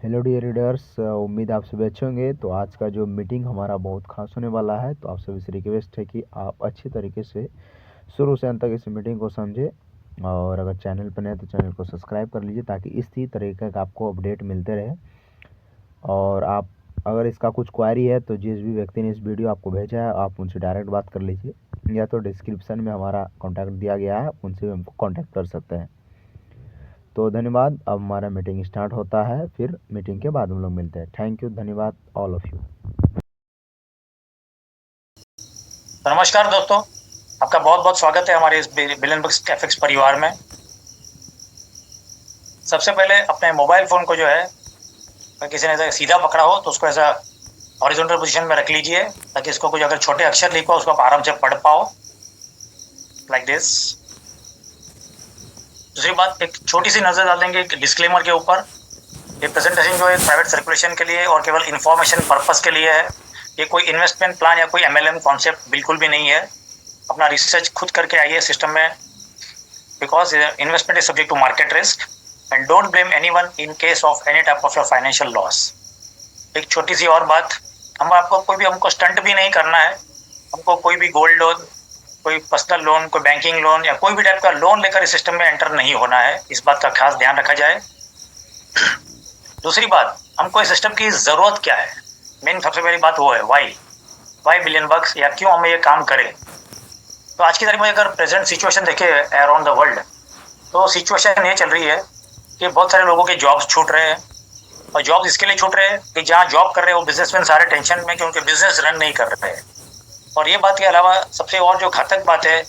Hello dear readers, उम्मीद आप सभी अच्छे होंगे। तो आज का जो मीटिंग हमारा बहुत खास होने वाला है, तो आप सभी से रिक्वेस्ट है कि आप अच्छी तरीके से शुरू से अंत तक इस मीटिंग को समझें। और अगर चैनल पर नए हैं तो चैनल को सब्सक्राइब कर लीजिए ताकि इसी तरीके का आपको अपडेट मिलते रहे। और आप अगर इसका कुछ क्वारी है तो जिस भी व्यक्ति ने इस वीडियो आपको भेजा है आप उनसे डायरेक्ट बात कर लीजिए, या तो डिस्क्रिप्शन में हमारा कॉन्टैक्ट दिया गया है, उनसे भी हमको कॉन्टैक्ट कर सकते हैं। तो धन्यवाद। अब हमारा मीटिंग स्टार्ट होता है, फिर मीटिंग के बाद हम लोग मिलते हैं। थैंक यू, धन्यवाद ऑल ऑफ यू। तो नमस्कार दोस्तों, आपका बहुत बहुत स्वागत है हमारे इस बिलियन बुक्स एफएक्स परिवार में। सबसे पहले अपने मोबाइल फोन को जो है, अगर किसी ने सीधा पकड़ा हो तो उसको ऐसा हॉरिजॉन्टल पोजीशन में रख लीजिए ताकि इसको कुछ अगर छोटे अक्षर लिखो उसको आप आराम से पढ़ पाओ, लाइक दिस। दूसरी बात, एक छोटी सी नजर डाल देंगे डिस्क्लेमर के ऊपर। ये प्रेजेंटेशन जो है प्राइवेट सर्कुलेशन के लिए और केवल इंफॉर्मेशन पर्पस के लिए है। ये कोई इन्वेस्टमेंट प्लान या कोई एमएलएम कॉन्सेप्ट बिल्कुल भी नहीं है। अपना रिसर्च खुद करके आइए सिस्टम में, because investment is subject to market risk and don't blame anyone in case of any type of your financial loss। एक छोटी सी और बात, हमको स्टंट भी नहीं करना है। हमको कोई भी गोल्ड लोन, कोई पर्सनल लोन, कोई बैंकिंग लोन या कोई भी टाइप का लोन लेकर इस सिस्टम में एंटर नहीं होना है। इस बात का खास ध्यान रखा जाए। दूसरी बात, हमको इस सिस्टम की जरूरत क्या है, मेन सबसे पहली बात वो है वाई बिलियन बक्स, या क्यों हमें ये काम करें। तो आज की तारीख में अगर प्रेजेंट सिचुएशन देखे अराउंड द वर्ल्ड, तो सिचुएशन ये चल रही है कि बहुत सारे लोगों के जॉब्स छूट रहे हैं। और जॉब्स इसके लिए छूट रहे हैं कि जहाँ जॉब कर रहे हैं वो बिजनेसमैन सारे टेंशन में कि उनके बिजनेस रन नहीं कर रहे हैं। और ये बात के अलावा सबसे और जो घातक बात है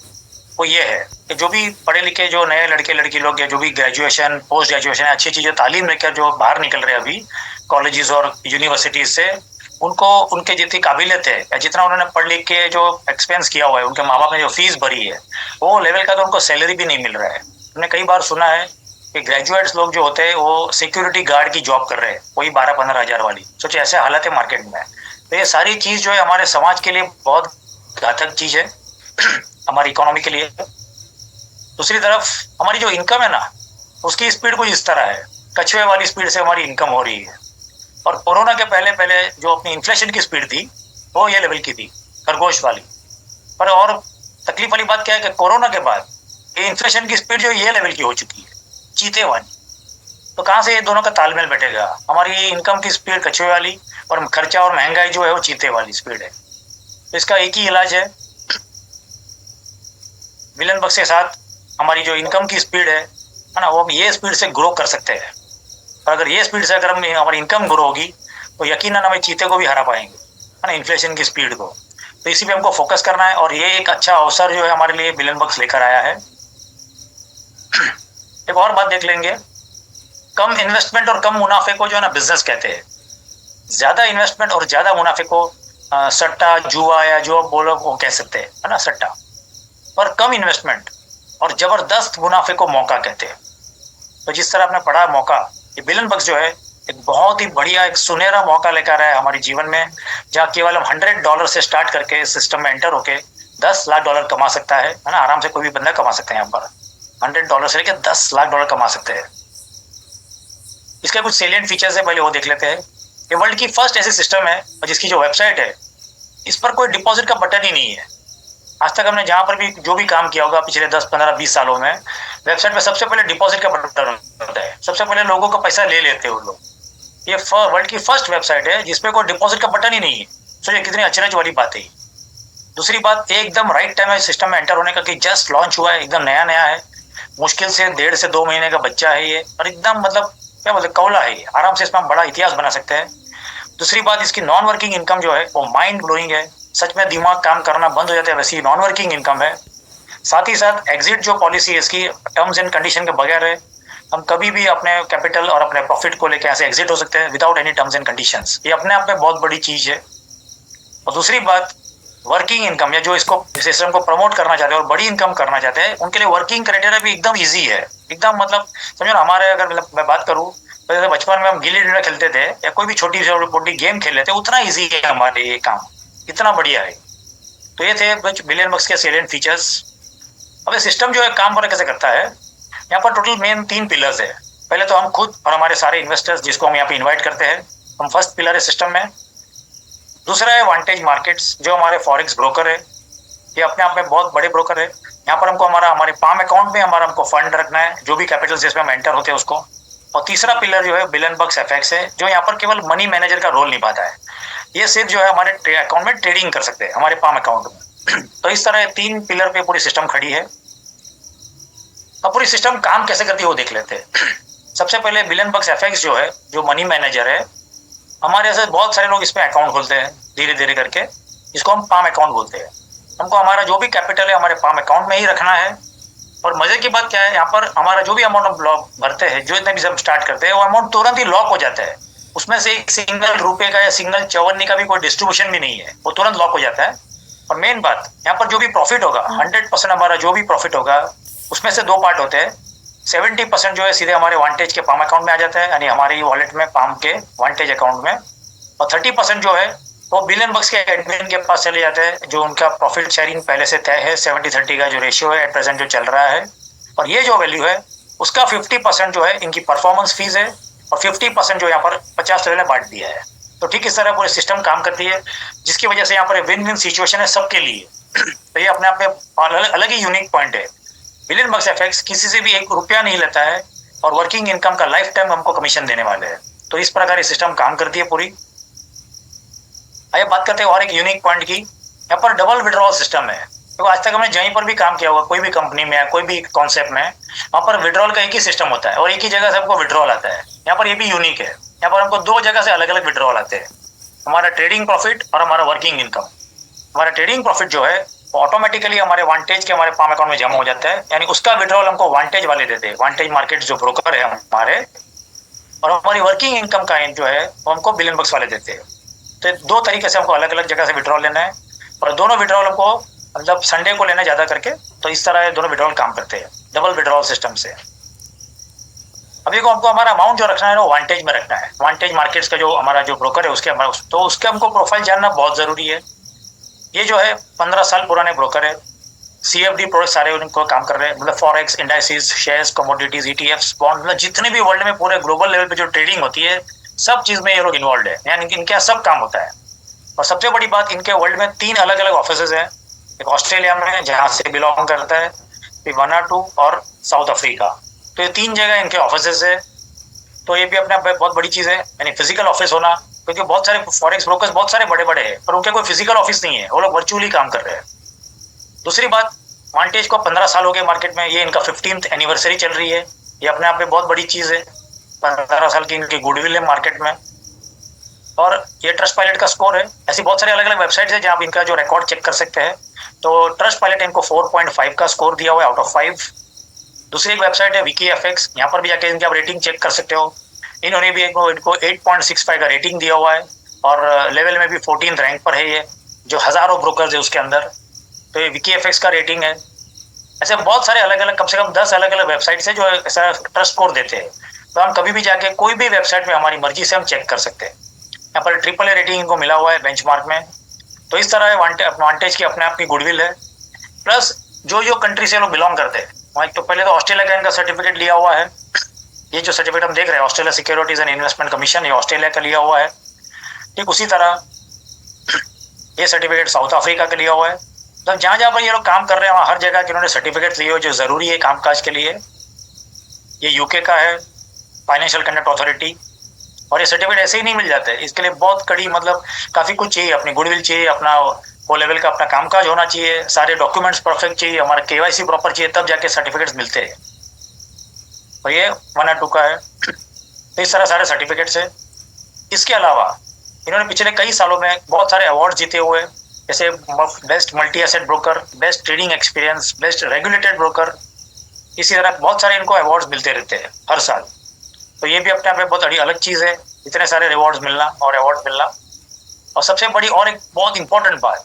वो ये है कि जो भी पढ़े लिखे जो नए लड़के लड़की लोग या जो भी ग्रेजुएशन पोस्ट ग्रेजुएशन अच्छी चीजें तालीम लेकर जो बाहर निकल रहे हैं अभी कॉलेजेस और यूनिवर्सिटीज से, उनको उनके जितनी काबिलियत है या जितना उन्होंने पढ़ लिख के जो एक्सपेंस किया हुआ है, उनके माँ बाप ने जो फीस भरी है, वो लेवल का तो उनको सैलरी भी नहीं मिल रहा है। हमने कई बार सुना है कि ग्रेजुएट्स लोग जो होते हैं वो सिक्योरिटी गार्ड की जॉब कर रहे हैं, वही 12-15 हजार वाली। सोचिए ऐसे हालत है मार्केट में। तो ये सारी चीज जो है हमारे समाज के लिए बहुत घातक चीज है हमारी इकोनॉमी के लिए। दूसरी तरफ हमारी जो इनकम है ना, उसकी स्पीड कुछ इस तरह है, कछुए वाली स्पीड से हमारी इनकम हो रही है। और कोरोना के पहले पहले जो अपनी इन्फ्लेशन की स्पीड थी वो ये लेवल की थी, खरगोश वाली। पर और तकलीफ वाली बात क्या है कि कोरोना के बाद ये इन्फ्लेशन की स्पीड जो ये लेवल की हो चुकी है, चीते वाली। तो कहाँ से ये दोनों का तालमेल बैठेगा? हमारी इनकम की स्पीड कछुए वाली और खर्चा और महंगाई जो है वो चीते वाली स्पीड है। तो इसका एक ही इलाज है, विलन बक्स के साथ हमारी जो इनकम की स्पीड है ना, वो हम ये स्पीड से ग्रो कर सकते हैं। और अगर ये स्पीड से अगर हम हमारी इनकम ग्रो होगी तो यकीनन हमें चीते को भी हरा पाएंगे, है ना, इन्फ्लेशन की स्पीड को। तो इसी पे हमको फोकस करना है और ये एक अच्छा अवसर जो है हमारे लिए बिलियन बक्स लेकर आया है। एक और बात देख लेंगे, कम इन्वेस्टमेंट और कम मुनाफे को जो है ना बिजनेस कहते हैं। ज्यादा इन्वेस्टमेंट और ज्यादा मुनाफे को सट्टा जुआ या जो बोलो वो कह सकते हैं, है ना, सट्टा। पर कम इन्वेस्टमेंट और जबरदस्त मुनाफे को मौका कहते हैं। तो जिस तरह आपने पढ़ा मौका, ये बिलियन बक्स जो है एक बहुत ही बढ़िया एक सुनहरा मौका लेकर आया है हमारे जीवन में, जहाँ केवल हम $100 से स्टार्ट करके सिस्टम में एंटर होके $10 लाख कमा सकता है ना, आराम से कोई भी बंदा कमा सकते हैं। यहाँ पर $100 से लेकर $10 लाख कमा सकते हैं। इसके कुछ सेलियंट फीचर्स है, पहले वो देख लेते हैं। ये वर्ल्ड की फर्स्ट ऐसी सिस्टम है और जिसकी जो वेबसाइट है इस पर कोई डिपॉजिट का बटन ही नहीं है। आज तक हमने जहां पर भी जो भी काम किया होगा पिछले 10-15-20 सालों में, वेबसाइट पे सबसे पहले डिपॉजिट का बटन होता है, सबसे पहले लोगों का पैसा ले लेते हैं वो लोग। ये वर्ल्ड की फर्स्ट वेबसाइट है जिसपे कोई डिपॉजिट का बटन ही नहीं है। सोचिए कितनी अचरज वाली बात है। दूसरी बात, एकदम राइट टाइम है सिस्टम में एंटर होने का, कि जस्ट लॉन्च हुआ है, एकदम नया नया है, मुश्किल से 1.5 से 2 महीने का बच्चा है ये, और एकदम मतलब क्या बोलते कौला है ये, आराम से इसमें हम बड़ा इतिहास बना सकते हैं। दूसरी बात, इसकी नॉन वर्किंग इनकम जो है वो माइंड ब्लोइंग है, सच में दिमाग काम करना बंद हो जाता है वैसी नॉन वर्किंग इनकम है। साथ ही साथ एग्जिट जो पॉलिसी है इसकी टर्म्स एंड कंडीशन के बगैर है, हम कभी भी अपने कैपिटल और अपने प्रॉफिट को लेकर ऐसे एग्जिट हो सकते हैं without any terms and conditions. ये अपने आप में बहुत बड़ी चीज है। और दूसरी बात, वर्किंग इनकम या जो इसको सिस्टम को प्रमोट करना चाहते हैं और बड़ी इनकम करना चाहते हैं, उनके लिए वर्किंग क्राइटेरिया भी एकदम ईजी है। एकदम मतलब समझो ना, हमारे अगर मतलब मैं बात करूँ तो जैसे बचपन में हम गिल्ली डंडा खेलते थे या कोई भी छोटी सी मोटी गेम खेल लेते, उतना ईजी है हमारे ये काम, इतना बढ़िया है। तो ये थे बिलियन बक्स के सेलियंट फीचर्स। अब ये सिस्टम जो है काम पर कैसे करता है, यहाँ पर टोटल मेन 3 पिलर्स है। पहले तो हम खुद और हमारे सारे इन्वेस्टर्स जिसको हम यहाँ पे इन्वाइट करते हैं, हम फर्स्ट पिलर है सिस्टम में। दूसरा है वांटेज मार्केट्स, जो हमारे फॉरेक्स ब्रोकर है, ये अपने आप में बहुत बड़े ब्रोकर है। यहाँ पर हमको हमारे पाम अकाउंट में हमको फंड रखना है, जो भी कैपिटल जिसमें हम एंटर होते हैं उसको। और तीसरा पिलर जो है बिलियनबग्स एफएक्स है, जो यहाँ पर केवल मनी मैनेजर का रोल निभाता है। ये सिर्फ जो है हमारे अकाउंट में ट्रेडिंग कर सकते हैं, हमारे पाम अकाउंट में। तो इस तरह 3 पिलर पे पूरी सिस्टम खड़ी है। अब पूरी सिस्टम काम कैसे करती है वो देख लेते हैं। सबसे पहले बिलियनबग्स एफएक्स जो है, जो मनी मैनेजर है, हमारे ऐसे बहुत सारे लोग इसमें अकाउंट खोलते हैं धीरे धीरे करके, इसको हम पाम अकाउंट बोलते हैं। हमको हमारा जो भी कैपिटल है हमारे पाम अकाउंट में ही रखना है। और मजे की बात क्या है, यहाँ पर हमारा जो भी अमाउंट हम ब्लॉक भरते हैं, जो इतने भी हम स्टार्ट करते हैं, वो अमाउंट तुरंत ही लॉक हो जाता है। उसमें से एक सिंगल रुपए का या सिंगल चवन्नी का भी कोई डिस्ट्रीब्यूशन भी नहीं है, वो तुरंत लॉक हो जाता है। और मेन बात, यहाँ पर जो भी प्रॉफिट होगा, 100% हमारा जो भी प्रॉफिट होगा, उसमें से 2 पार्ट होते हैं। 70% जो है सीधे हमारे वांटेज के पाम अकाउंट में आ जाता है, यानी हमारी वॉलेट में पाम के वांटेज अकाउंट में। और 30% जो है वो बिलियनबग्स के एडमिन के पास चले जाते हैं, जो उनका प्रॉफिट शेयरिंग पहले से तय है। 70-30 का जो रेशियो है एट प्रेजेंट जो चल रहा है। और ये जो वैल्यू है उसका 50% जो है इनकी परफॉर्मेंस फीस है, और 50% जो यहाँ पर 50 ने बांट दिया है। तो ठीक इस तरह पूरी सिस्टम काम करती है, जिसकी वजह से यहाँ पर विन विन सिचुएशन है सबके लिए। तो ये अपने आप में अलग ही यूनिक पॉइंट है। बिलियनबग्स एफएक्स किसी से भी 1 रुपया नहीं लेता है, और वर्किंग इनकम का लाइफ टाइम हमको कमीशन देने वाले हैं। तो इस प्रकार ये सिस्टम काम करती है पूरी। आइए बात करते हैं और एक यूनिक पॉइंट की। यहाँ पर डबल विड्रॉल सिस्टम है। तो आज तक हमने जहीं पर भी काम किया हुआ, कोई भी कंपनी में या कोई भी कॉन्सेप्ट में, वहाँ पर विड्रॉल का एक ही सिस्टम होता है और एक ही जगह से हमको विड्रॉल आता है। यहाँ पर ये भी यूनिक है, यहाँ पर हमको 2 जगह से अलग अलग विड्रॉल आते हैं, हमारा ट्रेडिंग प्रॉफिट और हमारा वर्किंग इनकम। हमारा ट्रेडिंग प्रॉफिट जो है वो ऑटोमेटिकली हमारे वांटेज के हमारे पाम अकाउंट में जमा हो जाता है, यानी उसका विड्रॉल हमको वांटेज वाले देते हैं, वांटेज मार्केट जो ब्रोकर है हमारे। और हमारी वर्किंग इनकम का जो है वो हमको बिलियनबग्स वाले देते हैं। तो 2 तरीके से हमको अलग अलग जगह से विड्रॉल लेना है, और दोनों विड्रॉल हमको मतलब संडे को लेना ज्यादा करके। तो इस तरह दोनों विड्रॉल काम करते हैं डबल विड्रॉल सिस्टम से। अभी को हमको हमारा अमाउंट जो रखना है वो वांटेज में रखना है। वांटेज मार्केट्स का जो हमारा जो ब्रोकर है उसके तो उसके हमको प्रोफाइल जानना बहुत जरूरी है। ये जो है 15 साल पुराने ब्रोकर है, CFD प्रोडक्ट सारे उनको काम कर रहे हैं, मतलब forex, indices, shares, commodities, ETFs, bond, मतलब जितने भी वर्ल्ड में पूरे ग्लोबल लेवल पे जो ट्रेडिंग होती है सब चीज में ये लोग इन्वॉल्व है, यानी इनके यहाँ सब काम होता है। और सबसे बड़ी बात, इनके वर्ल्ड में 3 अलग अलग ऑफिस है। एक ऑस्ट्रेलिया में जहाँ से बिलोंग करता है, फिर वनाटू और साउथ अफ्रीका। तो ये 3 जगह इनके ऑफिस है। तो ये भी अपने आप में बहुत बड़ी चीज है, यानी फिजिकल ऑफिस होना, क्योंकि बहुत सारे फॉरेक्स ब्रोकर्स बहुत सारे बड़े बड़े हैं, पर उनके कोई फिजिकल ऑफिस नहीं है, वो लोग वर्चुअली काम कर रहे हैं। दूसरी बात, वांटेज को 15 साल हो गए मार्केट में, ये इनका 15th एनिवर्सरी चल रही है। ये अपने आप में बहुत बड़ी चीज है, 15 साल की इनकी गुडविल है मार्केट में। और ये ट्रस्ट पायलट का स्कोर है। ऐसी बहुत सारे अलग अलग वेबसाइट्स है जहाँ आप इनका जो रिकॉर्ड चेक कर सकते हैं। तो ट्रस्ट पायलट इनको 4.5 का स्कोर दिया हुआ है आउट ऑफ 5। दूसरी एक वेबसाइट है विकी एफएक्स, यहाँ पर भी जाके इनकी आप रेटिंग चेक कर सकते हो। इन्होंने भी इनको 8.65 का रेटिंग दिया हुआ है, और लेवल में भी 14th रैंक पर है ये, जो हजारों ब्रोकर्स है उसके अंदर। तो ये विकी एफएक्स का रेटिंग है। ऐसे बहुत सारे अलग अलग, कम से कम 10 अलग अलग वेबसाइट्स है जो ऐसा ट्रस्ट स्कोर देते हैं। तो हम कभी भी जाके कोई भी वेबसाइट में हमारी मर्जी से हम चेक कर सकते हैं। यहाँ पर AAA रेटिंग इनको मिला हुआ है बेंचमार्क में। तो इस तरह वांटेज की अपने आप की गुडविल है। प्लस जो जो कंट्री से लोग बिलोंग करते हैं, वहाँ तो पहले तो ऑस्ट्रेलिया का इनका सर्टिफिकेट लिया हुआ है। ये जो सर्टिफिकेट हम देख रहे हैं, Australia securities and investment commission, ये ऑस्ट्रेलिया का लिया हुआ है। ठीक उसी तरह ये सर्टिफिकेट साउथ अफ्रीका का लिया हुआ है। तो जहाँ जहाँ पर ये लोग काम कर रहे हैं वहाँ हर जगह के इन्होंने सर्टिफिकेट लिए हुए जो जरूरी है कामकाज के लिए। ये यूके का है, फाइनेंशियल कंडक्ट अथॉरिटी। और ये सर्टिफिकेट ऐसे ही नहीं मिल जाते, इसके लिए बहुत कड़ी मतलब काफी कुछ चाहिए, अपनी गुडविल चाहिए, अपना वो लेवल का अपना कामकाज होना चाहिए, सारे डॉक्यूमेंट्स परफेक्ट चाहिए, हमारा KYC प्रॉपर चाहिए, तब जाके सर्टिफिकेट्स मिलते हैं। और ये 1 और 2 का है। तो इस तरह सारे सर्टिफिकेट्स है। इसके अलावा इन्होंने पिछले कई सालों में बहुत सारे अवार्ड जीते हुए, जैसे best multi asset broker, best trading experience, best regulated broker, इसी तरह बहुत सारे इनको अवार्ड्स मिलते रहते हैं हर साल। तो ये भी अपने आप में बहुत बड़ी अलग चीज है, इतने सारे रिवॉर्ड्स मिलना और अवार्ड मिलना। और सबसे बड़ी और एक बहुत इंपॉर्टेंट बात,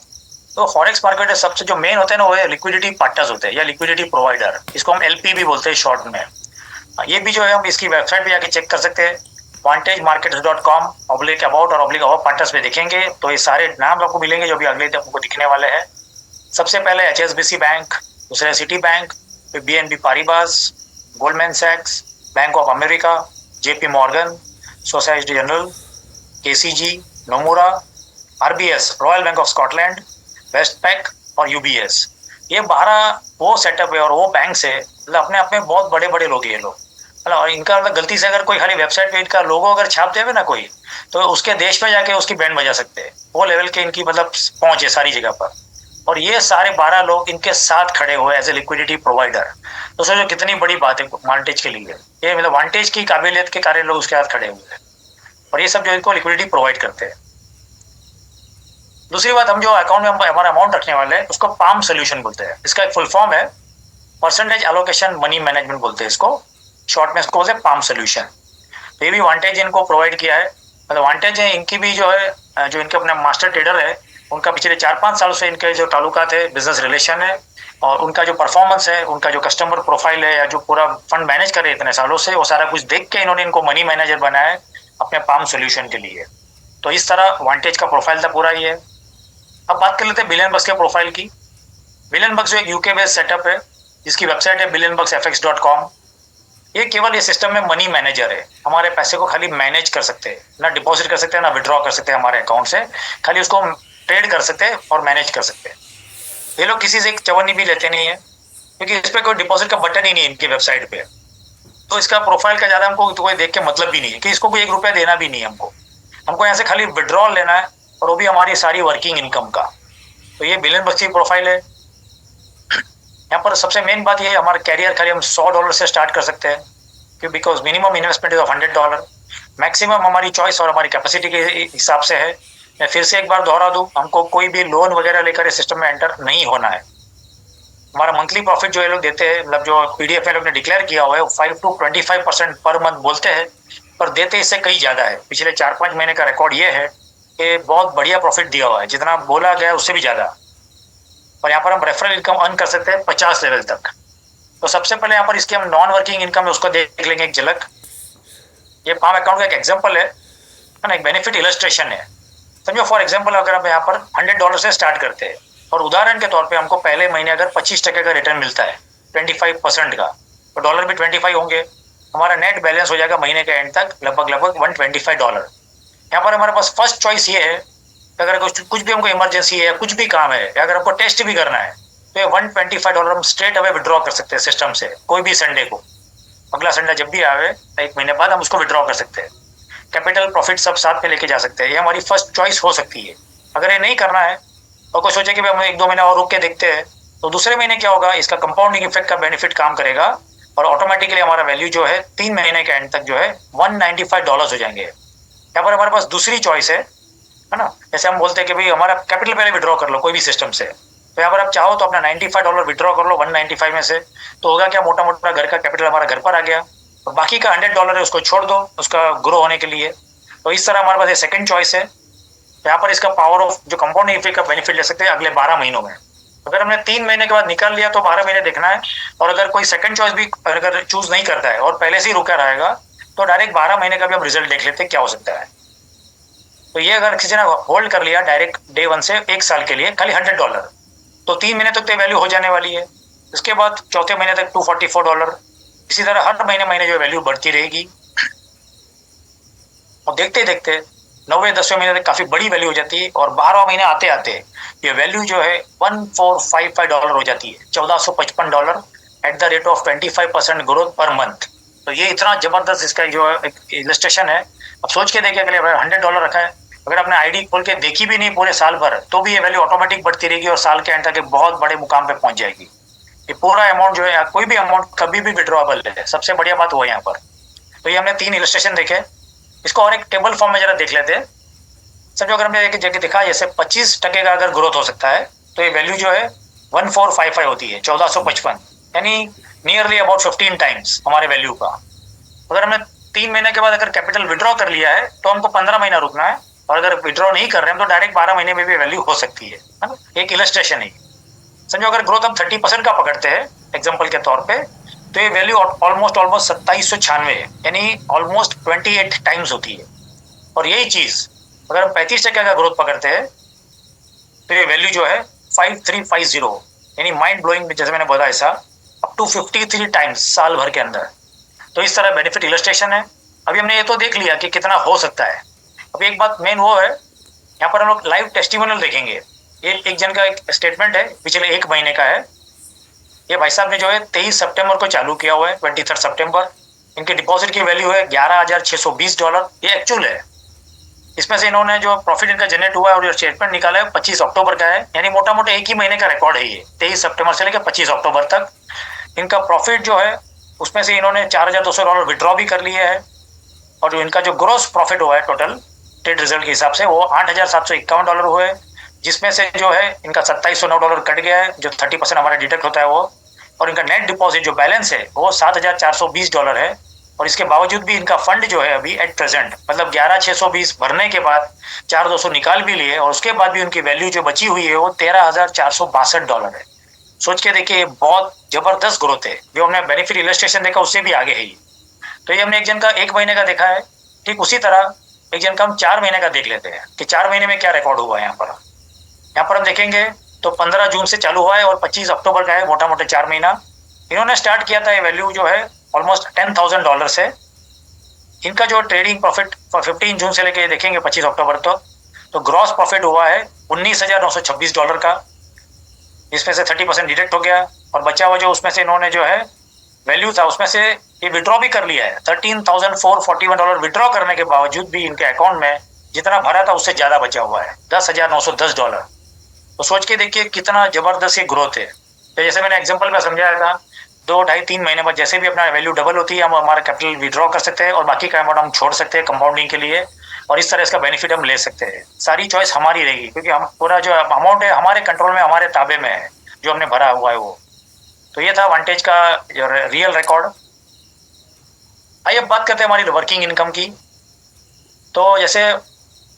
तो फॉरेक्स मार्केट में सबसे जो मेन होते हैं ना, वो है लिक्विडिटी पार्टनर्स होते हैं या लिक्विडिटी प्रोवाइडर, इसको हम LP भी बोलते हैं शॉर्ट में। ये भी जो है हम इसकी वेबसाइट पे जाके चेक कर सकते हैं, vantagemarkets.com/about और /our पार्टनर्स में देखेंगे तो ये सारे नाम आपको मिलेंगे जो भी अगले आपको दिखने वाले हैं। सबसे पहले HSBC बैंक, दूसरे सिटी बैंक, फिर BNP पारिबास, गोल्डमैन सैक्स, Bank of America, JP Morgan, Societe Generale, KCG, Nomura, RBS, Royal Bank of Scotland, Westpac और यूबीएस। ये 12 वो सेटअप है और वो बैंक है, मतलब अपने आप में बहुत बड़े बड़े लोग ये लोग, मतलब। और इनका मतलब गलती से अगर कोई खाली वेबसाइट पे इनका लोगो अगर छाप देवे ना कोई, तो उसके देश में जाके उसकी बैंड बजा सकते हैं। वो लेवल के इनकी मतलब पहुंच है सारी जगह पर। और ये सारे 12 लोग इनके साथ खड़े हुए एज ए लिक्विडिटी प्रोवाइडर। तो सोचो कितनी बड़ी बात है वांटेज के लिए। ये मतलब वांटेज की काबिलियत के कारण लोग उसके साथ खड़े हुए हैं और ये सब जो इनको लिक्विडिटी प्रोवाइड करते हैं। दूसरी बात, हम जो अकाउंट में हमारा अमाउंट रखने वाले हैं उसको पाम सोल्यूशन बोलते हैं। इसका एक फुल फॉर्म है परसेंटेज एलोकेशन मनी मैनेजमेंट बोलते हैं इसको, शॉर्ट में इसको बोलते हैं पाम सोल्यूशन। तो ये भी वांटेज इनको प्रोवाइड किया है। मतलब वांटेज है इनकी भी जो है, जो इनके अपने मास्टर ट्रेडर है उनका पिछले 4-5 साल से इनके जो ताल्लुकात है, बिजनेस रिलेशन है, और उनका जो परफॉर्मेंस है, उनका जो कस्टमर प्रोफाइल है, या जो पूरा फंड मैनेज कर रहे हैं इतने सालों से, वो सारा कुछ देख के इन्होंने इनको मनी मैनेजर बनाया है अपने पाम सोल्यूशन के लिए। तो इस तरह वांटेज का प्रोफाइल था पूरा ही है। अब बात कर लेते हैं बिलियनबग्स के प्रोफाइल की। बिलियनबग्स जो एक यूके बेस्ड सेटअप है जिसकी वेबसाइट है billion-bucksfx.com। ये केवल ये सिस्टम में मनी मैनेजर है। हमारे पैसे को खाली मैनेज कर सकते हैं, ना डिपॉजिट कर सकते हैं ना विड्रॉ कर सकते हैं हमारे अकाउंट से, खाली उसको ट्रेड कर सकते हैं और मैनेज कर सकते हैं। ये लोग किसी से एक चवन्नी भी लेते नहीं है क्योंकि इस पर कोई डिपॉजिट का बटन ही नहीं है इनकी वेबसाइट पे। तो इसका प्रोफाइल का ज्यादा हमको तो कोई देख के मतलब भी नहीं है कि इसको कोई 1 रुपया देना भी नहीं है हमको यहाँ से खाली विड्रॉल लेना है, और वो भी हमारी सारी वर्किंग इनकम का। तो ये बिलियनबग्स की प्रोफाइल है। यहाँ पर सबसे मेन बात ये है, हमारा कैरियर खाली हम $100 से स्टार्ट कर सकते हैं क्यों, because minimum investment is of $100। Maximum हमारी चॉइस और हमारी कैपेसिटी के हिसाब से है। मैं फिर से एक बार दोहरा दूं, हमको कोई भी लोन वगैरह लेकर इस सिस्टम में एंटर नहीं होना है। हमारा मंथली प्रॉफिट जो ये लोग देते हैं, मतलब जो पीडीएफ में लोग ने डिक्लेयर किया हुआ है, 5 to 25% पर मंथ बोलते हैं, पर देते इससे कई ज्यादा है। पिछले 4-5 महीने का रिकॉर्ड ये है कि बहुत बढ़िया प्रॉफिट दिया हुआ है, जितना बोला गया उससे भी ज्यादा। और यहाँ पर हम रेफरल इनकम अर्न कर सकते हैं 50 लेवल तक। तो सबसे पहले यहाँ पर इसकी हम नॉन वर्किंग इनकम है उसको देख लेंगे एक झलक। ये पाम अकाउंट का एक एग्जांपल है ना, एक बेनिफिट इलस्ट्रेशन है। समझो फॉर एग्जांपल अगर हम यहाँ पर $100 से स्टार्ट करते हैं और उदाहरण के तौर पे हमको पहले महीने अगर 25% का रिटर्न मिलता है 25% का, तो डॉलर भी 25 होंगे। हमारा नेट बैलेंस हो जाएगा महीने के एंड तक लगभग $125। यहाँ पर हमारे पास फर्स्ट चॉइस ये है कि अगर कुछ भी हमको इमरजेंसी है, कुछ भी काम है, या अगर हमको टेस्ट भी करना है, तो ये $125 हम स्ट्रेट अवे विड्रॉ कर सकते हैं सिस्टम से। कोई भी संडे को, अगला संडे जब भी आवे 1 महीने बाद हम उसको विड्रॉ कर सकते हैं। कैपिटल प्रॉफिट सब साथ में लेके जा सकते हैं। ये हमारी फर्स्ट चॉइस हो सकती है। अगर ये नहीं करना है और कोई सोचे कि भाई हम 1-2 महीने और रुक के देखते हैं, तो दूसरे महीने क्या होगा, इसका कंपाउंडिंग इफेक्ट का बेनिफिट काम करेगा और ऑटोमेटिकली हमारा वैल्यू जो है 3 महीने के एंड तक जो है $195 हो जाएंगे। यहाँ पर हमारे पास दूसरी चॉइस है ना। जैसे हम बोलते हैं कि भाई हमारा कैपिटल पहले विड्रॉ कर लो कोई भी सिस्टम से, तो यहाँ पर आप चाहो तो अपना $95 विड्रॉ कर लो 195 में से, तो होगा क्या, मोटा मोटा घर का कैपिटल हमारा घर पर आ गया, और बाकी का $100 है उसको छोड़ दो उसका ग्रो होने के लिए। तो इस तरह हमारे पास ये सेकंड चॉइस है। यहाँ पर इसका पावर ऑफ जो कंपाउंडिंग इफेक्ट का बेनिफिट ले सकते हैं अगले 12 महीनों में। अगर हमने 3 महीने के बाद निकाल लिया तो 12 महीने देखना है, और अगर कोई सेकंड चॉइस भी अगर चूज नहीं करता है और पहले से ही रुका रहेगा, तो डायरेक्ट 12 महीने का भी हम रिजल्ट देख लेते हैं क्या हो सकता है। तो ये अगर किसी ने होल्ड कर लिया डायरेक्ट डे 1 से 1 साल के लिए खाली $100, तो 3 महीने तक तो वैल्यू हो जाने वाली है। इसके बाद चौथे महीने तक $244। इसी तरह हर महीने जो वैल्यू बढ़ती रहेगी, और देखते देखते 9वें-10वें महीने तक काफी बड़ी वैल्यू हो जाती है, और 12 महीने आते आते ये वैल्यू जो है $1455 हो जाती है, $1455 at the rate of 25% growth per month. तो ये इतना जबरदस्त इसका जो इलस्ट्रेशन है। अब सोच के देखिए, अगर $100 रखा है, अगर आपने आईडी खोल के देखी भी नहीं पूरे साल भर, तो भी ये वैल्यू ऑटोमेटिक बढ़ती रहेगी और साल के एंड तक बहुत बड़े मुकाम पे पहुंच जाएगी। ये पूरा अमाउंट जो है, कोई भी अमाउंट कभी भी विड्रॉएबल है। सबसे बढ़िया बात वो है यहाँ पर। तो ये हमने 3 इलस्ट्रेशन देखे, इसको और एक टेबल फॉर्म में जरा देख लेते हैं। समझो अगर हमने एक जगह दिखा जैसे 25% का अगर ग्रोथ हो सकता है, तो ये वैल्यू जो है 1455 होती है, 1455, यानी नियरली अबाउट 15 टाइम्स हमारे वैल्यू का। अगर हमने 3 महीने के बाद अगर कैपिटल विड्रॉ कर लिया है, तो हमको 15 महीना रुकना है, और अगर विड्रॉ नहीं कर रहे हैं तो डायरेक्ट 12 महीने में भी वैल्यू हो सकती है ना। एक इलस्ट्रेशन है। समझो अगर ग्रोथ हम 30% का पकड़ते हैं एग्जाम्पल के तौर पे, तो ये वैल्यू ऑलमोस्ट 2796 है, यानी ऑलमोस्ट 28 टाइम्स होती है। और यही चीज अगर हम 35% का ग्रोथ पकड़ते हैं, तो ये वैल्यू जो है 5350, यानी माइंड ब्लोइंग, जैसे मैंने बोला ऐसा, अप टू 53 टाइम्स साल भर के अंदर। तो इस तरह बेनिफिट इलस्ट्रेशन है। अभी हमने ये तो देख लिया कि कितना हो सकता है। अभी एक बात मेन वो है, यहाँ पर हम लोग लाइव टेस्टिमोनियल देखेंगे। ये एक जन का एक स्टेटमेंट है, पिछले 1 महीने का है। ये भाई साहब ने जो है 23 सितंबर को चालू किया हुआ है, 23 सितंबर। इनके डिपॉजिट की वैल्यू है $11,620। ये एक्चुअल है। इसमें से इन्होंने जो प्रॉफिट इनका जनरेट हुआ है और जो स्टेटमेंट निकाला है 25 अक्टूबर का है, यानी मोटा मोटा एक ही महीने का रिकॉर्ड है ये। 23 सितंबर से लेकर 25 अक्टूबर तक इनका प्रॉफिट जो है, उसमें से इन्होंने $4,200 विड्रॉ भी कर लिया है। और जो इनका जो ग्रोस प्रॉफिट हुआ है टोटल ट्रेड रिजल्ट के हिसाब से, वो $8,751 हुए, जिसमें से जो है इनका $2,709 कट गया है, जो 30% हमारा डिडक्ट होता है वो। और इनका नेट डिपॉजिट जो बैलेंस है वो $7,420 है। और इसके बावजूद भी इनका फंड जो है अभी एट प्रेजेंट, मतलब 11,620 भरने के बाद 4,200 निकाल भी लिए, और उसके बाद भी उनकी वैल्यू जो बची हुई है वो $13,462 है। सोच के देखिए, बहुत जबरदस्त ग्रोथ है। जो हमने बेनिफिट इलस्ट्रेशन देखा उससे भी आगे है ये। तो ये हमने एक जन का 1 महीने का देखा है। ठीक उसी तरह एक जन का हम 4 महीने का देख लेते हैं कि 4 महीने में क्या रिकॉर्ड हुआ है। यहाँ पर हम देखेंगे तो 15 जून से चालू हुआ है और 25 अक्टूबर का है, मोटा मोटा 4 महीना। इन्होंने स्टार्ट किया था, ये वैल्यू जो है ऑलमोस्ट $10,000 से। इनका जो ट्रेडिंग प्रॉफिट 15 जून से लेके देखेंगे 25 अक्टूबर तक, तो ग्रॉस प्रॉफिट हुआ है $19,926 का। इसमें से 30% डिडक्ट हो गया, और बचा हुआ जो उसमें से इन्होंने जो है वैल्यू था उसमें से ये विड्रॉ भी कर लिया है। $13,441 विड्रॉ करने के बावजूद भी इनके अकाउंट में जितना भरा था उससे ज्यादा बचा हुआ है, $10,910। तो सोच के देखिए कितना जबरदस्त ये ग्रोथ है। तो जैसे मैंने एग्जांपल में समझाया था, 2, 2.5, 3 महीने बाद जैसे भी अपना वैल्यू डबल होती है, हम हमारा कैपिटल विड्रॉ कर सकते हैं और बाकी का अमाउंट हम छोड़ सकते हैं कंपाउंडिंग के लिए, और इस तरह इसका बेनिफिट हम ले सकते हैं। सारी चॉइस हमारी रहेगी, क्योंकि हम पूरा जो अमाउंट है हमारे कंट्रोल में, हमारे ताबे में है, जो हमने भरा हुआ है वो। तो ये था वांटेज का जो रियल रिकॉर्ड। आइए अब बात करते हैं हमारी वर्किंग इनकम की। तो जैसे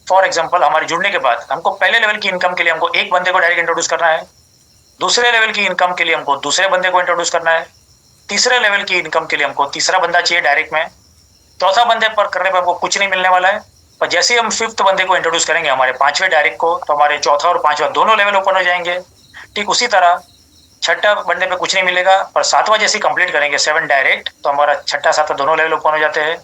फॉर एग्जांपल हमारे जुड़ने के बाद हमको पहले लेवल की इनकम के लिए हमको एक बंदे को डायरेक्ट इंट्रोड्यूस करना है, दूसरे लेवल की इनकम के लिए हमको दूसरे बंदे को इंट्रोड्यूस करना है, तीसरे लेवल की इनकम के लिए हमको तीसरा बंदा चाहिए डायरेक्ट में, चौथा बंदे पर करने पर हमको कुछ नहीं मिलने वाला है। पर जैसे ही हम 5th बंदे को इंट्रोड्यूस करेंगे हमारे 5वें डायरेक्ट को, तो हमारे चौथा और 5वां दोनों लेवल ओपन हो जाएंगे। ठीक उसी तरह 6ठा बंदे पे कुछ नहीं मिलेगा, पर 7वां जैसे कंप्लीट करेंगे 7 डायरेक्ट, तो हमारा 6ठा 7वां दोनों लेवल ओपन हो जाते हैं।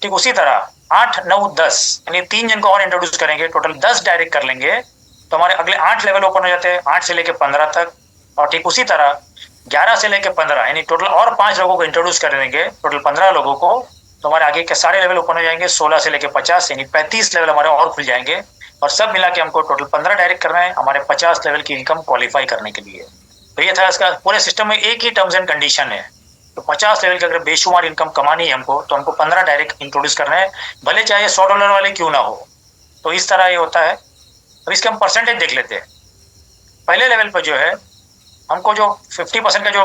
ठीक उसी तरह 8, 9, 10 यानी 3 जन को और इंट्रोड्यूस करेंगे, टोटल 10 डायरेक्ट कर लेंगे, तो हमारे अगले 8 लेवल ओपन हो जाते हैं, 8 से लेके 15 तक। और ठीक उसी तरह 11 से लेके 15 यानी टोटल और 5 लोगों को इंट्रोड्यूस करेंगे, टोटल 15 लोगों को, तो हमारे आगे के सारे लेवल ओपन हो जाएंगे। 16 से लेके 50 यानी 35 लेवल हमारे और खुल जाएंगे, और सब मिला के हमको टोटल 15 डायरेक्ट करना है हमारे 50 लेवल की इनकम क्वालिफाई करने के लिए। तो ये था इसका पूरे सिस्टम में एक ही टर्म्स एंड कंडीशन है। तो 50 लेवल की अगर बेशुमार इनकम कमानी है हमको, तो हमको 15 डायरेक्ट इंट्रोड्यूस करना है, भले चाहे $100 वाले क्यों ना हो। तो इस तरह ये होता है। अब इसके हम परसेंटेज देख लेते हैं। पहले लेवल पर जो है हमको जो 50% का जो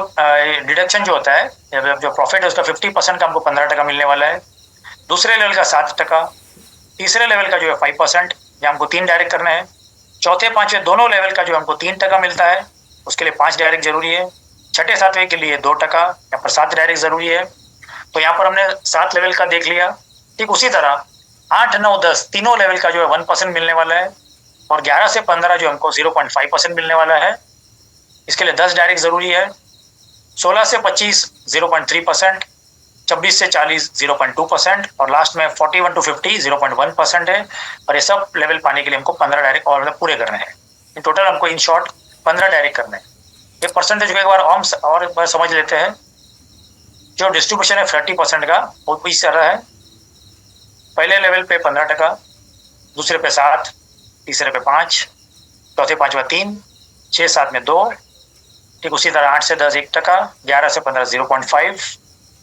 डिडक्शन जो होता है, जो प्रॉफिट है उसका 50% का हमको 15% मिलने वाला है। दूसरे लेवल का 7%, तीसरे लेवल का जो है 5%, जो हमको 3 डायरेक्ट करना है। चौथे 5वें दोनों लेवल का जो हमको 3% मिलता है, उसके लिए 5 डायरेक्ट जरूरी है। 6ठे 7वें के लिए 2%, यहाँ पर 7 डायरेक्ट जरूरी है। तो यहाँ पर हमने 7 लेवल का देख लिया। ठीक उसी तरह 8, 9, 10 तीनों लेवल का जो है 1% मिलने वाला है, और 11 से 15 जो हमको 0.5% मिलने वाला है, इसके लिए 10 डायरेक्ट जरूरी है। 16 से 25 0.3%, 26 से 40 0.2%, और लास्ट में 41 to 50 0.1% है। और ये सब लेवल पाने के लिए हमको 15 डायरेक्ट और पूरे करने हैं। इन टोटल हमको इन शॉर्ट 15 डायरेक्ट करने हैं। ये परसेंटेज को एक बार और एक बार समझ लेते हैं। जो डिस्ट्रीब्यूशन है 30% का, वो भी इस तरह है। पहले लेवल पे 15%, दूसरे पे 7, तीसरे पे 5, चौथे 5वां 3, 6, 7 में 2। ठीक उसी तरह 8 से 10 1%, 11 से 15 0.5,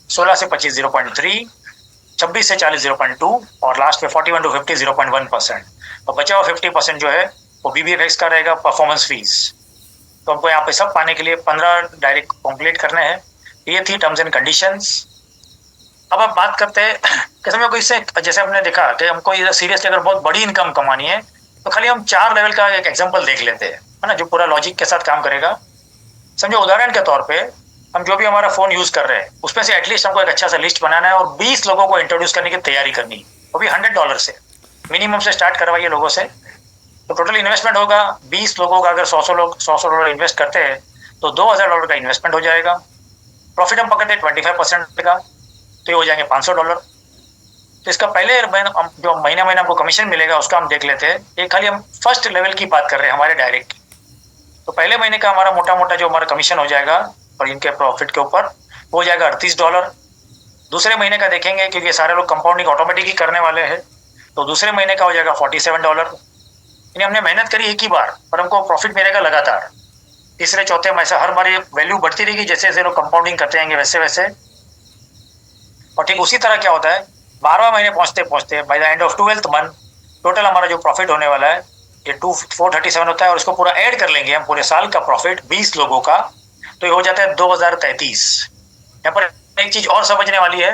16 से 25 0.3, 26 से 40 0.2, और लास्ट में 41 to 50 0.1%। और बचा हुआ 50% जो है वो BBFX का रहेगा, परफॉर्मेंस फीस। तो हमको यहाँ पे सब पाने के लिए 15 डायरेक्ट कंप्लीट करने हैं। ये थी टर्म्स एंड कंडीशंस। अब आप बात करते हैं कि समझो इससे, जैसे हमने देखा कि हमको ये सीरियसली अगर बहुत बड़ी इनकम कमानी है, तो खाली हम 4 लेवल का एक एग्जांपल देख लेते हैं, है ना, जो पूरा लॉजिक के साथ काम करेगा। समझो उदाहरण के तौर पे हम जो भी हमारा फोन यूज कर रहे हैं उसमें से एटलीस्ट हमको एक अच्छा सा लिस्ट बनाना है और 20 लोगों को इंट्रोड्यूस करने की तैयारी करनी है, वो भी $100 से मिनिमम से स्टार्ट करवाइए लोगों से। तो टोटल इन्वेस्टमेंट होगा 20 लोगों का, अगर 100 लोग $100 इन्वेस्ट करते हैं तो $2,000 का इन्वेस्टमेंट हो जाएगा। प्रॉफिट हम पकड़ते हैं 25% का। तो ये हो जाएंगे $500। तो इसका पहले जो महीना महीना हमको कमीशन मिलेगा उसका हम देख लेते हैं। ये खाली हम फर्स्ट लेवल की बात कर रहे हैं हमारे डायरेक्ट। तो पहले महीने का हमारा मोटा मोटा जो हमारा कमीशन हो जाएगा और इनके प्रॉफिट के ऊपर वो हो जाएगा $38। दूसरे महीने का देखेंगे क्योंकि सारे लोग कंपाउंडिंग ऑटोमेटिक ही करने वाले हैं, तो दूसरे महीने का हो जाएगा $47। यानी हमने मेहनत करी एक ही बार और हमको प्रॉफिट मिलेगा लगातार। तीसरे चौथे में हर बार ये वैल्यू बढ़ती रहेगी, जैसे जैसे लोग कंपाउंडिंग करते जाएंगे वैसे वैसे। और ठीक उसी तरह क्या होता है 12वां महीने पहुंचते पहुंचते by the end of 12th month total हमारा जो प्रॉफिट होने वाला है ये 437 होता है, और इसको पूरा ऐड कर लेंगे हम पूरे साल का प्रॉफिट 20 लोगों का, तो ये हो जाता है 2033। यहाँ पर एक चीज और समझने वाली है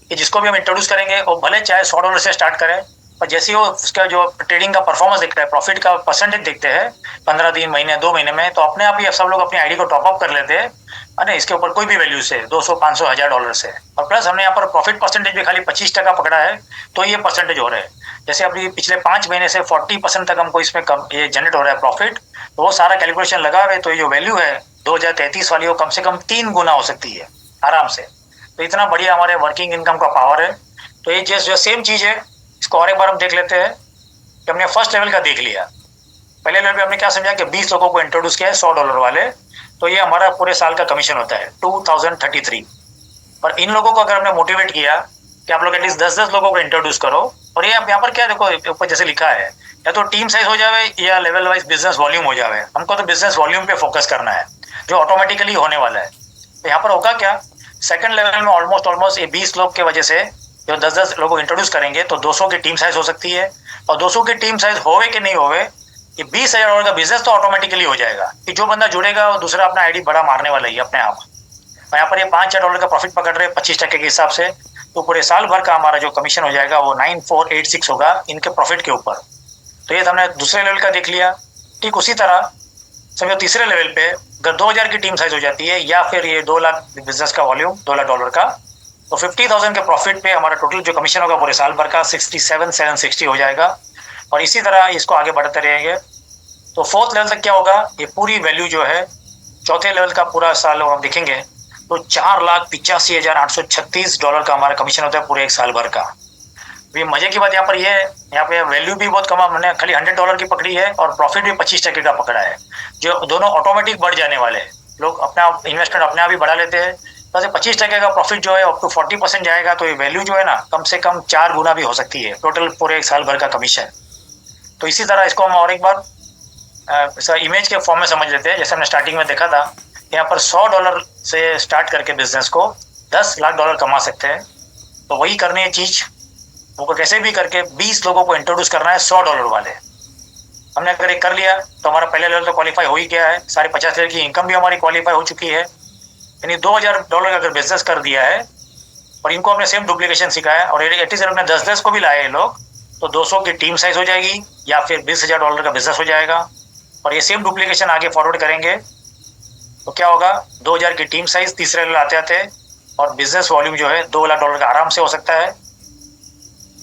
कि जिसको भी हम इंट्रोड्यूस करेंगे वो भले चाहे $100 से स्टार्ट करें, और जैसे ही वो उसका जो ट्रेडिंग का परफॉर्मेंस दिखता है, प्रॉफिट का परसेंटेज देखते हैं 15 दिन, महीने, 2 महीने में, तो अपने आप ही सब लोग अपनी आईडी को टॉपअप कर लेते हैं है इसके ऊपर कोई भी वैल्यू से, 200, 500, $1000 से। और प्लस हमने यहाँ पर प्रॉफिट परसेंटेज भी खाली 25% पकड़ा है, तो ये परसेंटेज हो रहे हैं। जैसे अभी पिछले 5 महीने से 40% तक हमको इसमें कम ये जनरेट हो रहा है प्रॉफिट, तो वो सारा कैलकुलेशन लगा हुए, तो ये जो वैल्यू है 2033 वाली वो कम से कम 3 गुना हो सकती है आराम से। तो इतना बढ़िया हमारे वर्किंग इनकम का पावर है। तो ये जो सेम चीज है इसको और एक बार हम देख लेते हैं कि हमने फर्स्ट लेवल का देख लिया। पहले लेवल पे हमने क्या समझा कि 20 लोगों को इंट्रोड्यूस किया है $100 वाले, तो ये हमारा पूरे साल का कमीशन होता है 2033। पर इन लोगों को अगर हमने मोटिवेट किया कि आप लोग एटलीस्ट 10-10 लोगों को इंट्रोड्यूस करो, और ये यहाँ पर क्या देखो ऊपर जैसे लिखा है या तो टीम साइज हो जाए या लेवल वाइज बिजनेस वॉल्यूम हो जाए, हमको तो बिजनेस वॉल्यूम पे फोकस करना है जो ऑटोमेटिकली होने वाला है। तो यहाँ पर होगा क्या, सेकंड लेवल में ऑलमोस्ट ये 20 लोग के वजह से जो 10-10 लोगों को इंट्रोड्यूस करेंगे तो 200 की टीम साइज हो सकती है, और 200 की टीम साइज होवे कि नहीं होवे, ये $20,000 का बिजनेस तो ऑटोमेटिकली हो जाएगा कि जो बंदा जुड़ेगा वो दूसरा अपना आईडी बड़ा मारने वाला ही अपने आप। और यहाँ पर ये $5,000 का प्रॉफिट पकड़ रहे हैं 25% के हिसाब से, तो पूरे साल भर का हमारा जो कमीशन हो जाएगा वो 9486 होगा इनके प्रॉफिट के ऊपर। तो ये हमने दूसरे लेवल का देख लिया। ठीक उसी तरह समझो तीसरे लेवल पे अगर 2000 की टीम साइज हो जाती है या फिर ये 2 लाख बिजनेस का वॉल्यूम $2 लाख का, तो 50,000 के प्रॉफिट पे हमारा टोटल जो कमीशन होगा पूरे साल भर का 67,760 हो जाएगा। और इसी तरह इसको आगे बढ़ते रहेंगे। तो फोर्थ लेवल तक क्या होगा, ये पूरी वैल्यू जो है चौथे लेवल का पूरा साल हम देखेंगे तो $4,85,836 का हमारा कमीशन होता है पूरे एक साल भर का। ये मजे की बात यहाँ पर ये है, यहाँ पे वैल्यू भी बहुत कम हमने खाली $100 की पकड़ी है और प्रॉफिट भी 25% का पकड़ा है, जो दोनों ऑटोमेटिक बढ़ जाने वाले हैं। लोग अपना इन्वेस्टमेंट अपने आप ही बढ़ा लेते हैं, तो 25% का प्रॉफिट जो है अप टू 40% जाएगा, तो ये वैल्यू जो है ना कम से कम 4 गुना भी हो सकती है टोटल पूरे एक साल भर का कमीशन। तो इसी तरह इसको हम और एक बार इमेज के फॉर्म में समझ लेते हैं। जैसे हमने स्टार्टिंग में देखा था यहाँ पर $100 से स्टार्ट करके बिजनेस को $10 लाख कमा सकते हैं। तो वही करनी है चीज, वो कैसे भी करके 20 लोगों को इंट्रोड्यूस करना है $100 वाले। हमने अगर ये कर लिया तो हमारा पहले लेवल तो क्वालिफाई हो ही गया है, सारे 50 लेवल की इनकम भी हमारी क्वालिफाई हो चुकी है। यानी $2,000 का अगर बिजनेस कर दिया है और इनको हमने सेम डुप्लीकेशन सिखाया और एटलीस्ट अपने 10-10 को भी लाए ये लोग, तो 200 की टीम साइज हो जाएगी या फिर $20,000 का बिजनेस हो जाएगा। और ये सेम डुप्लीकेशन आगे फॉरवर्ड करेंगे तो क्या होगा, 2000 की टीम साइज तीसरे लेवल आते आते और बिजनेस वॉल्यूम जो है $2 लाख का आराम से हो सकता है।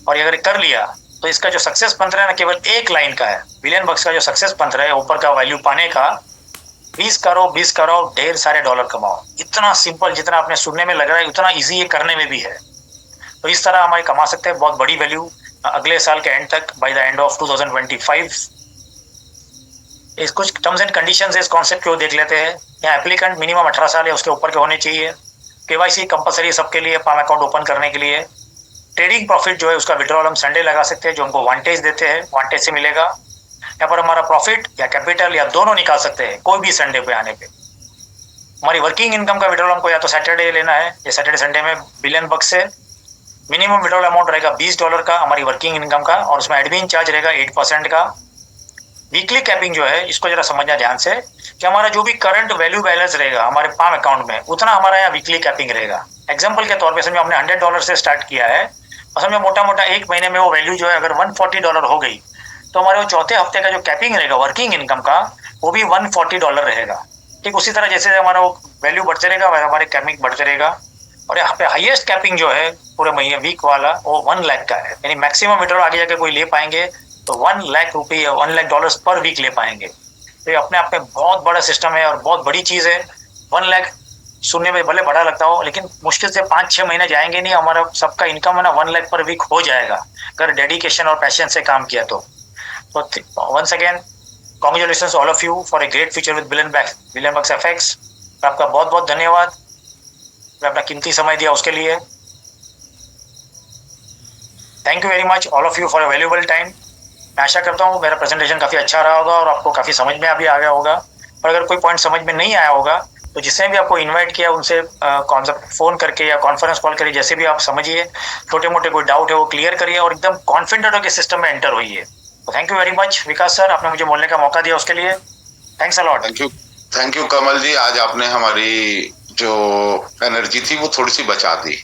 और अगर कर लिया तो इसका जो सक्सेस मंत्र है ना केवल एक लाइन का है। बिलियन बक्स का जो सक्सेस मंत्र है ऊपर का वैल्यू पाने का, 20 करो ढेर सारे डॉलर कमाओ। इतना सिंपल, जितना आपने सुनने में लग रहा है उतना इजी ये करने में भी है। तो इस तरह हमारे कमा सकते हैं बहुत बड़ी वैल्यू अगले साल के एंड तक, बाय द एंड ऑफ 2025। इस कुछ टर्म्स एंड कंडीशंस इस कॉन्सेप्ट को देख लेते हैं। यहाँ एप्लीकेंट मिनिमम 18 साल या उसके ऊपर के होने चाहिए। केवाईसी कंपलसरी सबके लिए पाम अकाउंट ओपन करने के लिए। ट्रेडिंग प्रॉफिट जो है उसका विड्रॉल हम संडे लगा सकते हैं, जो हमको वांटेज देते हैं, वांटेज से मिलेगा। यहाँ पर हमारा प्रॉफिट या कैपिटल या दोनों निकाल सकते हैं कोई भी संडे पे आने पे। हमारी वर्किंग इनकम का विड्रॉल हमको या तो सैटरडे लेना है या सैटरडे संडे में बिलियन बक्स से। मिनिमम विड्रॉल अमाउंट रहेगा $20 का हमारी वर्किंग इनकम का, और उसमें एडमिन चार्ज रहेगा 8% का। वीकली कैपिंग जो है इसको जरा समझना ध्यान से कि हमारा जो भी करंट वैल्यू बैलेंस रहेगा हमारे पाम अकाउंट में उतना हमारा यहाँ वीकली कैपिंग रहेगा। एग्जाम्पल के तौर पे समझो हमने $100 से स्टार्ट किया है और समझो मोटा मोटा एक महीने में वो वैल्यू जो है अगर $140 हो गई तो हमारे वो चौथे हफ्ते का जो कैपिंग रहेगा वर्किंग इनकम का वो भी $140 रहेगा। ठीक उसी तरह जैसे हमारा वो वैल्यू बढ़ते रहेगा हमारे कैपिंग बढ़ते रहेगा। और यहाँ पे हाईएस्ट कैपिंग जो है पूरे महीने वीक वाला वो 1 लाख का है, यानी मैक्सिमम विड्रॉल आगे जाके कोई ले पाएंगे तो $1 लाख या $1 लाख पर वीक ले पाएंगे। तो ये अपने आप में बहुत बड़ा सिस्टम है और बहुत बड़ी चीज़ है। 1 लाख सुनने में भले बड़ा लगता हो, लेकिन मुश्किल से 5-6 महीने जाएंगे नहीं, हमारा सबका इनकम है ना 1 लाख पर वीक हो जाएगा, अगर डेडिकेशन और पैशन से काम किया तो once again congratulations all of you for a great future with Billion Bugs FX. आपका बहुत बहुत धन्यवाद, अपना कीमती समय दिया उसके लिए। Thank you very much all of you for a valuable time. मैं आशा करता हूँ मेरा प्रेजेंटेशन काफ़ी अच्छा रहा होगा और आपको काफ़ी समझ में अभी आ गया होगा। और अगर कोई पॉइंट समझ में नहीं आया होगा तो जिसने भी आपको इनवाइट किया उनसे फ़ोन करके या कॉन्फ्रेंस कॉल करके जैसे भी आप समझिए, छोटे मोटे कोई डाउट है वो क्लियर करिए और एकदम कॉन्फिडेंट होकर सिस्टम में एंटर होइए। तो thank you very much Vikas sir, आपने मुझे बोलने का मौका दिया उसके लिए thanks a lot. Thank you Kamal ji, आज आपने हमारी जो एनर्जी थी वो थोड़ी सी बचा दी।